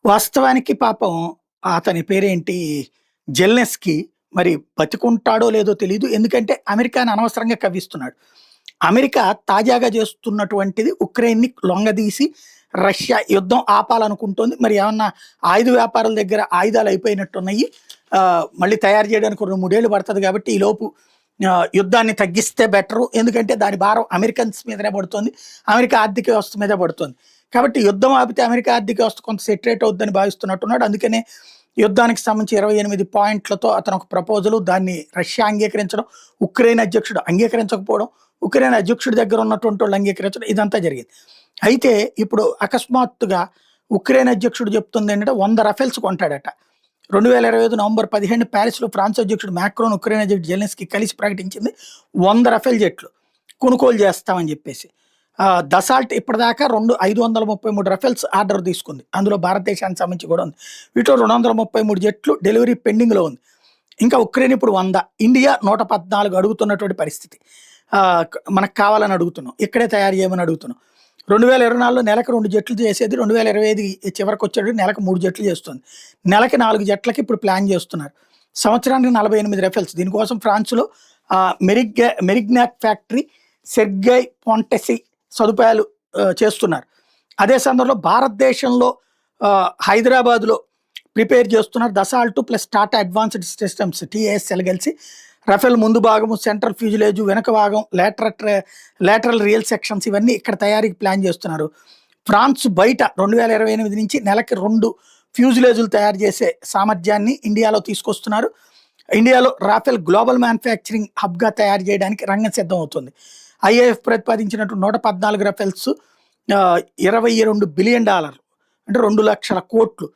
వాస్తవానికి పాపం అతని పేరేంటి? జెలెన్స్కీ మరి బతికుంటాడో లేదో తెలీదు. ఎందుకంటే అమెరికాని అనవసరంగా కవ్విస్తున్నాడు. అమెరికా తాజాగా చేస్తున్నటువంటిది ఉక్రెయిన్‌ని లొంగదీసి రష్యా యుద్ధం ఆపాలనుకుంటోంది. మరి ఏమన్నా ఆయుధ వ్యాపారుల దగ్గర ఆయుధాలు అయిపోయినట్టున్నయి. మళ్ళీ తయారు చేయడానికి 2, 3 ఏళ్ళు పడతది కాబట్టి ఈలోపు యుద్ధాన్ని తగ్గిస్తే బెటరు. ఎందుకంటే దాని భారం అమెరికన్స్ మీదనే పడుతోంది. అమెరికా ఆర్థిక వ్యవస్థ మీదే పడుతోంది. కాబట్టి యుద్ధం ఆపితే అమెరికా ఆర్థిక వ్యవస్థ కొంత సెటరేట్ అవుద్దని భావిస్తున్నట్టున్నాడు. అందుకనే యుద్ధానికి సంబంధించి 28 పాయింట్లతో అతను ఒక ప్రపోజలు దాన్ని రష్యా అంగీకరించడం, ఉక్రెయిన్ అధ్యక్షుడు అంగీకరించకపోవడం, ఉక్రెయిన్ అధ్యక్షుడి దగ్గర ఉన్నటువంటోళ్ళు అంగీకరించడం ఇదంతా జరిగింది. అయితే ఇప్పుడు అకస్మాత్తుగా ఉక్రెయిన్ అధ్యక్షుడు చెప్తుందేంటంటే 100 రఫేల్స్ కొంటాడట. 2025 నవంబర్ 15 ప్యారిస్‌లో ఫ్రాన్స్ అధ్యక్షుడు మాక్రోన్, ఉక్రెయిన్ అధ్యక్షుడు జెలెన్స్కీ కలిసి ప్రకటించింది 100 రఫేల్ జెట్లు కొనుగోలు చేస్తామని చెప్పేసి. దసాల్ట్ ఇప్పటిదాకా 533 రఫేల్స్ ఆర్డర్ తీసుకుంది. అందులో భారతదేశానికి సంబంధించి కూడా ఉంది. వీటిలో 233 జెట్లు డెలివరీ పెండింగ్‌లో ఉంది. ఇంకా ఉక్రెయిన్ ఇప్పుడు 100, ఇండియా 114 అడుగుతున్నటువంటి పరిస్థితి. మనకు కావాలని అడుగుతున్నాం. ఇక్కడే తయారు చేయమని అడుగుతున్నాం. 2024లో నెలకు 2 జెట్లు చేసేది 2025 చివరికి వచ్చేటప్పటికి నెలకు 3 జెట్లు చేస్తుంది. నెలకి 4 జెట్లకి ఇప్పుడు ప్లాన్ చేస్తున్నారు. సంవత్సరానికి 48 రఫేల్స్. దీనికోసం ఫ్రాన్స్‌లో మెరిగ్నాక్ ఫ్యాక్టరీ, సెర్గై పొంటెసి సదుపాయాలు చేస్తున్నారు. అదే సందర్భంలో భారతదేశంలో హైదరాబాద్‌లో ప్రిపేర్ చేస్తున్నారు. Dassault plus Tata advanced systems TASL కలిసి రఫేల్ ముందు భాగము, సెంట్రల్ ఫ్యూజిలేజు, వెనక భాగం, లేటరల్ రియల్ సెక్షన్స్ ఇవన్నీ ఇక్కడ తయారీకి ప్లాన్ చేస్తున్నారు. ఫ్రాన్స్ బయట 2028 నుంచి నెలకి 2 ఫ్యూజిలేజులు తయారు చేసే సామర్థ్యాన్ని ఇండియాలో తీసుకొస్తున్నారు. ఇండియాలో రాఫెల్ గ్లోబల్ మ్యానుఫ్యాక్చరింగ్ హబ్‌గా తయారు చేయడానికి రంగం సిద్ధం అవుతుంది. ఐఏఎఫ్ ప్రతిపాదించినట్టు 114 రఫేల్స్ $22 బిలియన్ అంటే 2 లక్షల కోట్లు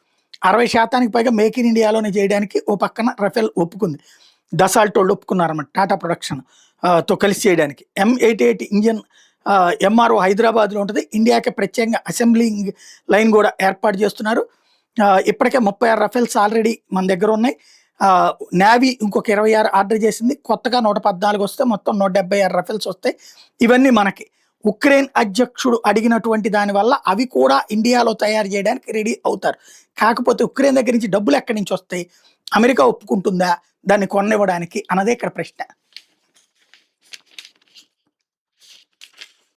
60% పైగా మేక్ ఇన్ ఇండియాలోనే చేయడానికి ఓ పక్కన రఫేల్ ఒప్పుకుంది. దసాల్ట్ వాళ్ళు ఒప్పుకున్నారన్నమాట టాటా ప్రొడక్షన్ తో కలిసి చేయడానికి. M88 ఇంజిన్ ఎంఆర్ఓ హైదరాబాద్లో ఉంటుంది. ఇండియాకి ప్రత్యేకంగా అసెంబ్లింగ్ లైన్ కూడా ఏర్పాటు చేస్తున్నారు. ఇప్పటికే 36 రఫేల్స్ ఆల్రెడీ మన దగ్గర ఉన్నాయి. నేవీ ఇంకొక 26 ఆర్డర్ చేసింది. కొత్తగా 114 వస్తే మొత్తం 176 రఫేల్స్ వస్తాయి. ఇవన్నీ మనకి ఉక్రెయిన్ అధ్యక్షుడు అడిగినటువంటి దానివల్ల అవి కూడా ఇండియాలో తయారు చేయడానికి రెడీ అవుతారు. కాకపోతే ఉక్రెయిన్ దగ్గర నుంచి డబ్బులు ఎక్కడి నుంచి వస్తాయి? అమెరికా ఒప్పుకుంటుందా దాన్ని కొనివ్వడానికి అన్నదే ఇక్కడ ప్రశ్న.